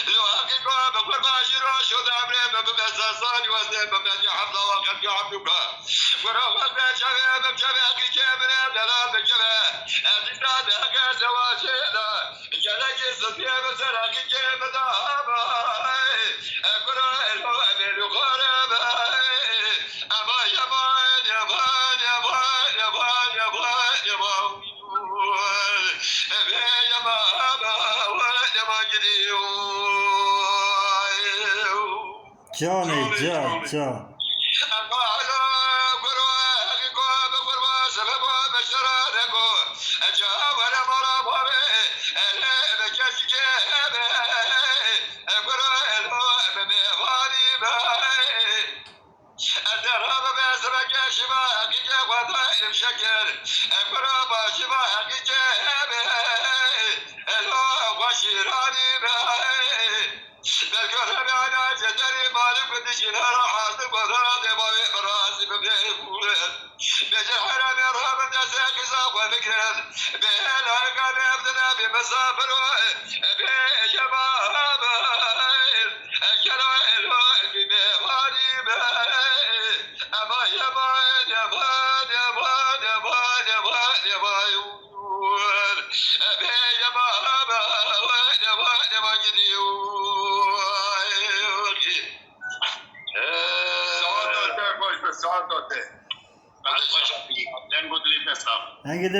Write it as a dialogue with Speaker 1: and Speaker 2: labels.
Speaker 1: لو حقيقة بقربا جيرو شو دابري ببزازاني وزن ببزي حفظة وقت يعبدوك قرابة بجبه بجبه كيكيبنا دلال بجبه أزيزا دهك زواشينا جلقي صدية بسرع كيكيبنا قرا الهو أمير قرابة أما يمان يمان يمان يمان يمان يمان
Speaker 2: Johnny, John.
Speaker 1: الدرهم بأسرق شبا حقيقة وضائف شكر أقرب شبا حقيقة الهو وشيراني بالقرب أنا جدري مالك بدشنا راحات وضرات بابي براسي ببيبولد بجحر مرهب نساك زاق وفكرد بين أرقام أبدنا بمسافر بجمال أكرا الهو بمباني أما يمان يمان يمان يمان يمان يمان أبي يمان يمان يمان
Speaker 3: ساعات होते हैं. Ben bu dilde sağ.
Speaker 2: Hangi